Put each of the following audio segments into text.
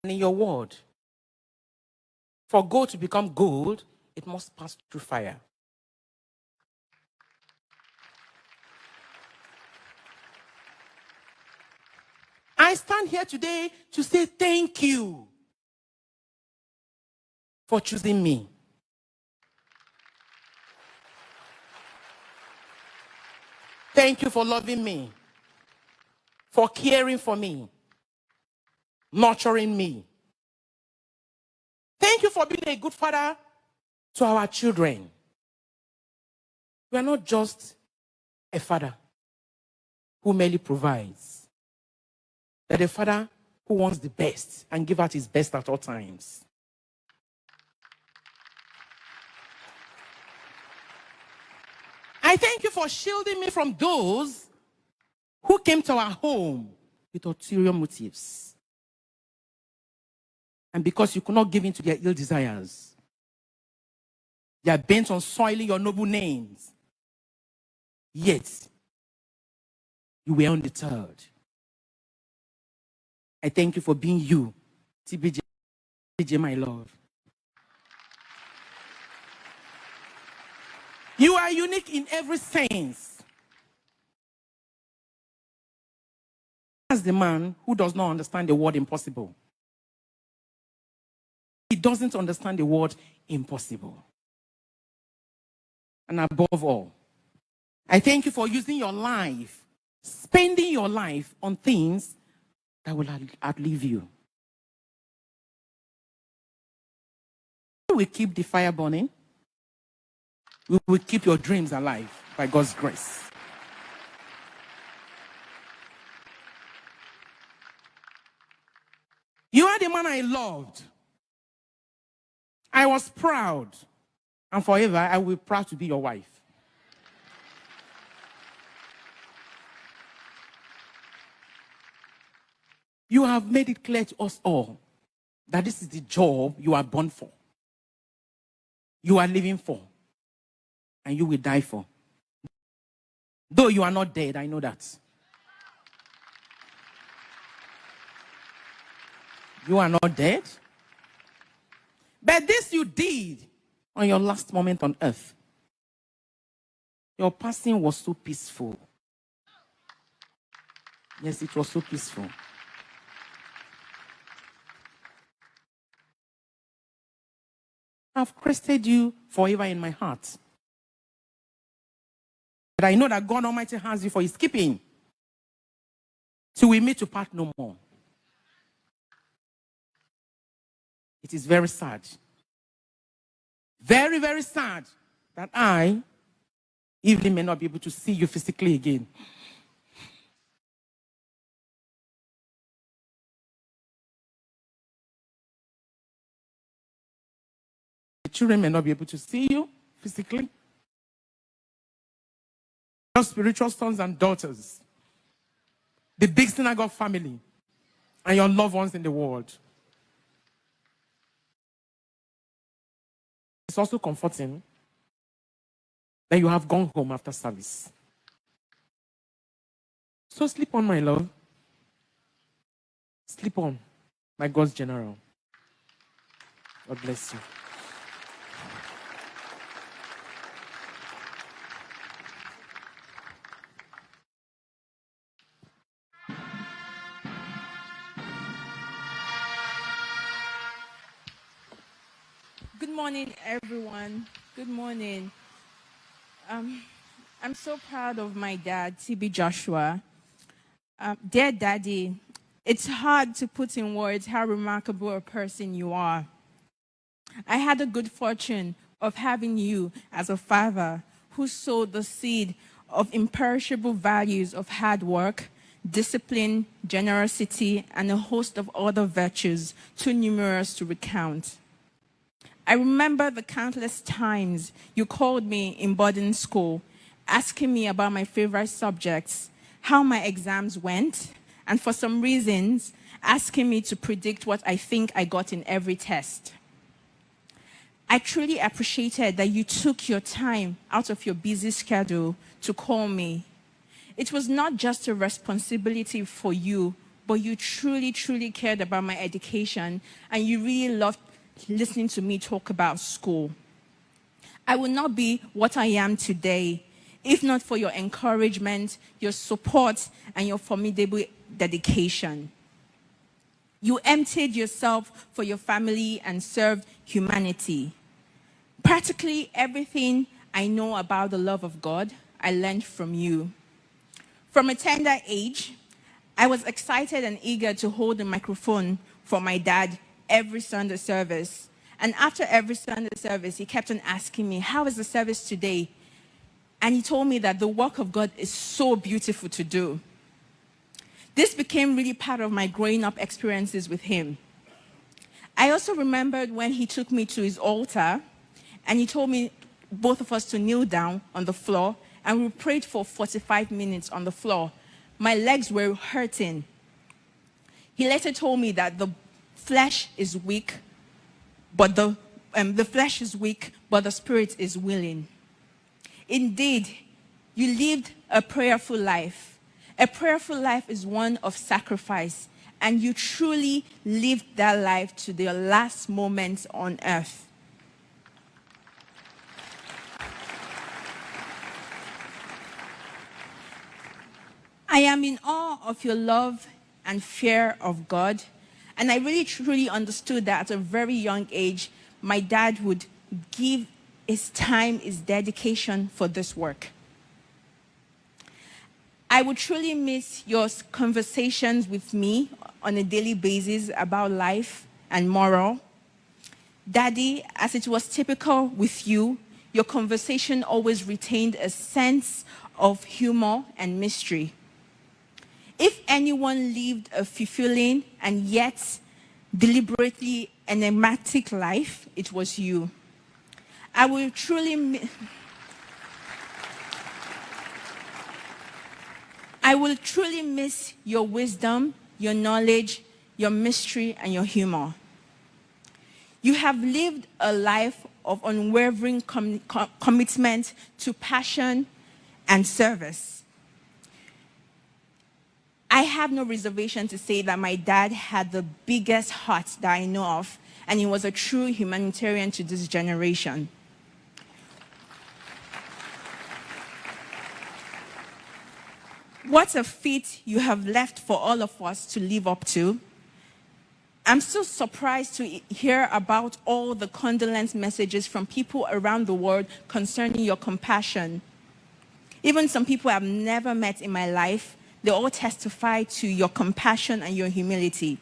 in your word. For gold to become gold, it must pass through fire. I stand here today to say thank you for choosing me. Thank you for loving me, for caring for me, nurturing me. Thank you for being a good father to our children. You are not just a father who merely provides, but a father who wants the best and give out his best at all times. I thank you for shielding me from those who came to our home with ulterior motives. And because you could not give in to their ill desires, they are bent on soiling your noble names. Yet, you were undeterred. I thank you for being you, TBJ, my love. You are unique in every sense. As the man who does not understand the word impossible. He doesn't understand the word impossible. And above all, I thank you for using your life, spending your life on things that will outlive you. We keep the fire burning. We will keep your dreams alive by God's grace. You are the man I loved. I was proud. And forever, I will be proud to be your wife. You have made it clear to us all that this is the job you are born for. You are living for. And you will die for. Though you are not dead, I know that. You are not dead. But this you did on your last moment on earth. Your passing was so peaceful. Yes, it was so peaceful. I've crested you forever in my heart. But I know that God Almighty has you for his keeping. Till we meet to part no more. It is very sad. Very, very sad that I, Evelyn, may not be able to see you physically again. The children may not be able to see you physically. Your spiritual sons and daughters, the big synagogue family, and your loved ones in the world. It's also comforting that you have gone home after service. So sleep on, my love. Sleep on, my God's general. God bless you. Good morning, everyone. Good morning. I'm so proud of my dad, TB Joshua. Dear Daddy, it's hard to put in words how remarkable a person you are. I had the good fortune of having you as a father who sowed the seed of imperishable values of hard work, discipline, generosity, and a host of other virtues too numerous to recount. I remember the countless times you called me in boarding school, asking me about my favorite subjects, how my exams went, and for some reasons, asking me to predict what I think I got in every test. I truly appreciated that you took your time out of your busy schedule to call me. It was not just a responsibility for you, but you truly, truly cared about my education, and you really loved listening to me talk about school. I would not be what I am today if not for your encouragement, your support, and your formidable dedication. You emptied yourself for your family and served humanity. Practically everything I know about the love of God, I learned from you. From a tender age, I was excited and eager to hold the microphone for my dad every Sunday service. And after every Sunday service, he kept on asking me, how is the service today? And he told me that the work of God is so beautiful to do. This became really part of my growing up experiences with him. I also remembered when he took me to his altar and he told me, both of us, to kneel down on the floor, and we prayed for 45 minutes on the floor. My legs were hurting. He later told me that the flesh is weak, but the spirit is willing. Indeed, you lived a prayerful life. A prayerful life is one of sacrifice, and you truly lived that life to the last moments on earth. I am in awe of your love and fear of God, and I really truly understood that at a very young age, my dad would give his time, his dedication for this work. I would truly miss your conversations with me on a daily basis about life and moral. Daddy, as it was typical with you, your conversation always retained a sense of humor and mystery. If anyone lived a fulfilling and yet deliberately enigmatic life, it was you. I will truly miss your wisdom, your knowledge, your mystery, and your humor. You have lived a life of unwavering commitment to passion and service. I have no reservation to say that my dad had the biggest heart that I know of, and he was a true humanitarian to this generation. What a feat you have left for all of us to live up to. I'm so surprised to hear about all the condolence messages from people around the world concerning your compassion. Even some people I've never met in my life, they all testify to your compassion and your humility.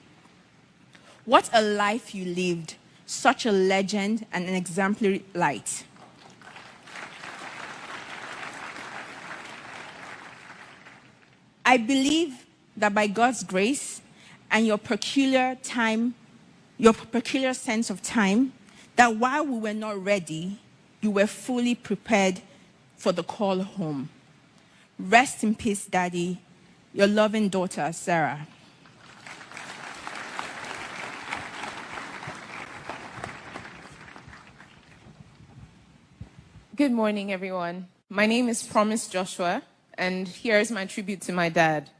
What a life you lived, such a legend and an exemplary light. I believe that by God's grace and your peculiar sense of time, that while we were not ready, you were fully prepared for the call home. Rest in peace, Daddy. Your loving daughter, Serah. Good morning, everyone. My name is Promise Joshua, and here's my tribute to my dad.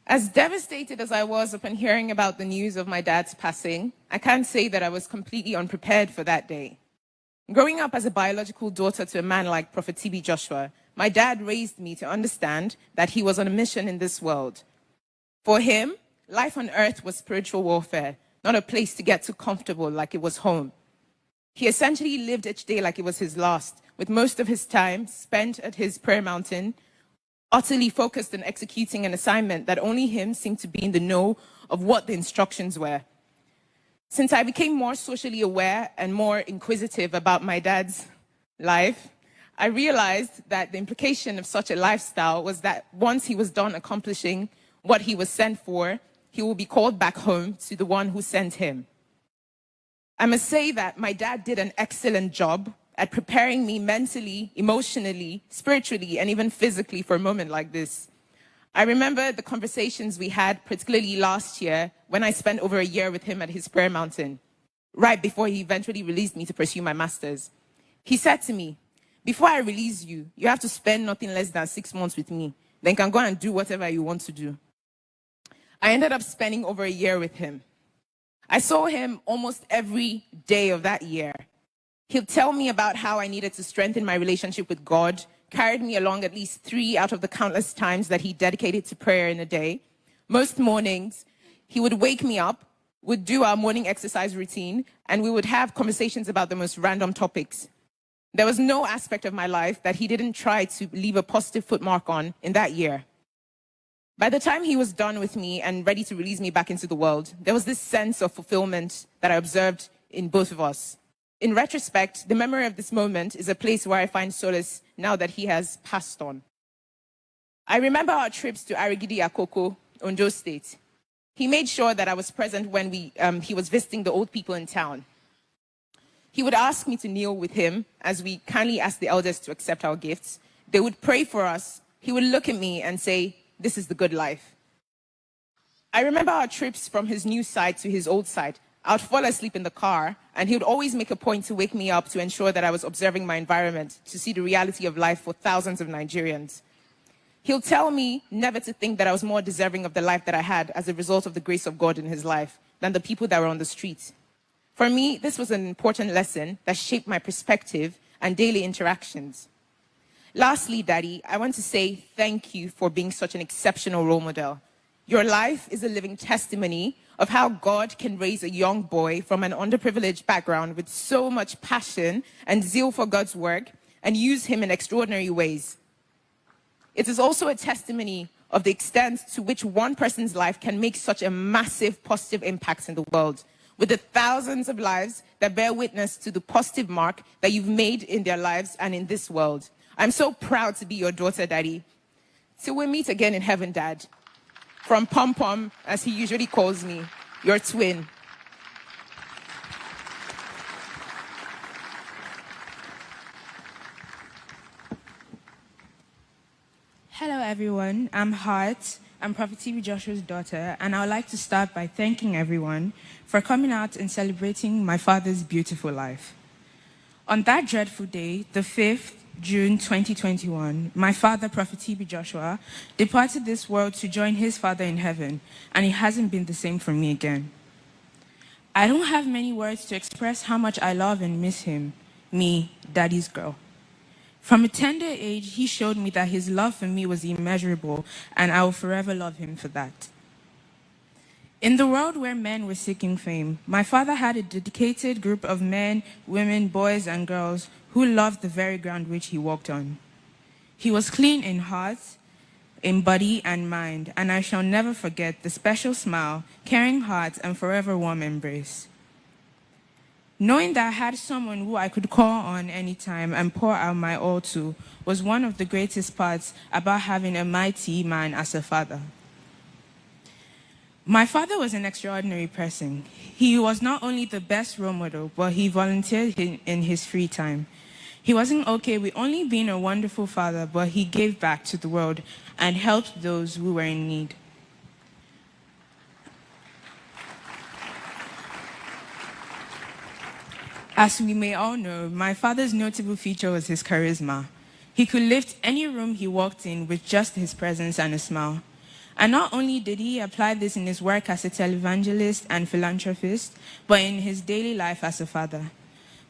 As devastated as I was upon hearing about the news of my dad's passing, I can't say that I was completely unprepared for that day. Growing up as a biological daughter to a man like Prophet T.B. Joshua, my dad raised me to understand that he was on a mission in this world. For him, life on earth was spiritual warfare, not a place to get too comfortable like it was home. He essentially lived each day like it was his last, with most of his time spent at his prayer mountain, utterly focused on executing an assignment that only him seemed to be in the know of what the instructions were. Since I became more socially aware and more inquisitive about my dad's life, I realized that the implication of such a lifestyle was that once he was done accomplishing what he was sent for, he will be called back home to the one who sent him. I must say that my dad did an excellent job at preparing me mentally, emotionally, spiritually, and even physically for a moment like this. I remember the conversations we had, particularly last year, when I spent over a year with him at his prayer mountain, right before he eventually released me to pursue my master's. He said to me, before I release you, you have to spend nothing less than 6 months with me. Then you can go and do whatever you want to do. I ended up spending over a year with him. I saw him almost every day of that year. He'd tell me about how I needed to strengthen my relationship with God, carried me along at least 3 out of the countless times that he dedicated to prayer in a day. Most mornings, he would wake me up, would do our morning exercise routine, and we would have conversations about the most random topics. There was no aspect of my life that he didn't try to leave a positive footmark on in that year. By the time he was done with me and ready to release me back into the world, there was this sense of fulfillment that I observed in both of us. In retrospect, the memory of this moment is a place where I find solace now that he has passed on. I remember our trips to Arigidi Akoko, Ondo State. He made sure that I was present when he was visiting the old people in town. He would ask me to kneel with him as we kindly asked the elders to accept our gifts. They would pray for us. He would look at me and say, "This is the good life." I remember our trips from his new side to his old side. I would fall asleep in the car, and he would always make a point to wake me up to ensure that I was observing my environment, to see the reality of life for thousands of Nigerians. He'll tell me never to think that I was more deserving of the life that I had as a result of the grace of God in his life than the people that were on the street. For me, this was an important lesson that shaped my perspective and daily interactions. Lastly, Daddy, I want to say thank you for being such an exceptional role model. Your life is a living testimony of how God can raise a young boy from an underprivileged background with so much passion and zeal for God's work and use him in extraordinary ways. It is also a testimony of the extent to which one person's life can make such a massive positive impact in the world, with the thousands of lives that bear witness to the positive mark that you've made in their lives and in this world. I'm so proud to be your daughter, Daddy. Till we meet again in heaven, Dad. From Pom Pom, as he usually calls me, your twin. Hello, everyone. I'm Hart. I'm Prophet TB Joshua's daughter, and I would like to start by thanking everyone for coming out and celebrating my father's beautiful life. On that dreadful day, the 5th June 2021, my father, Prophet TB Joshua, departed this world to join his father in heaven, and it hasn't been the same for me again. I don't have many words to express how much I love and miss him, me, Daddy's girl. From a tender age, he showed me that his love for me was immeasurable, and I will forever love him for that. In the world where men were seeking fame, my father had a dedicated group of men, women, boys, and girls who loved the very ground which he walked on. He was clean in heart, in body, and mind, and I shall never forget the special smile, caring heart, and forever warm embrace. Knowing that I had someone who I could call on anytime and pour out my all to was one of the greatest parts about having a mighty man as a father. My father was an extraordinary person. He was not only the best role model, but he volunteered in his free time. He wasn't okay with only being a wonderful father, but he gave back to the world and helped those who were in need. As we may all know, my father's notable feature was his charisma. He could lift any room he walked in with just his presence and a smile. And not only did he apply this in his work as a televangelist and philanthropist, but in his daily life as a father.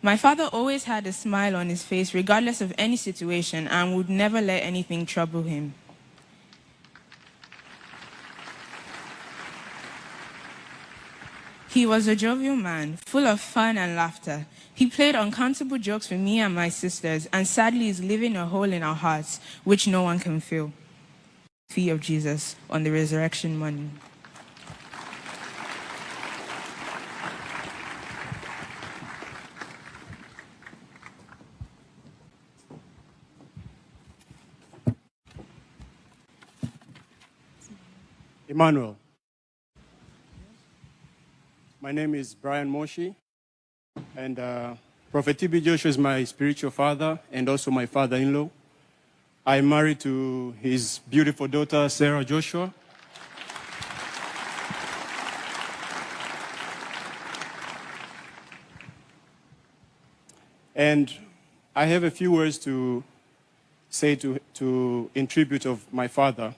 My father always had a smile on his face regardless of any situation and would never let anything trouble him. He was a jovial man, full of fun and laughter. He played uncountable jokes with me and my sisters, and sadly is leaving a hole in our hearts, which no one can fill. Feet of Jesus on the resurrection morning. Emmanuel. My name is Brian Moshi, and Prophet TB Joshua is my spiritual father and also my father-in-law. I'm married to his beautiful daughter, Serah Joshua. And I have a few words to say in tribute of my father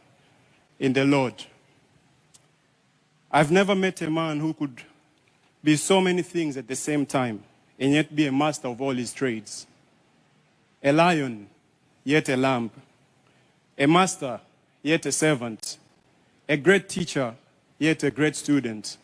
in the Lord. I've never met a man who could be so many things at the same time and yet be a master of all his trades. A lion, yet a lamb. A master, yet a servant. A great teacher, yet a great student.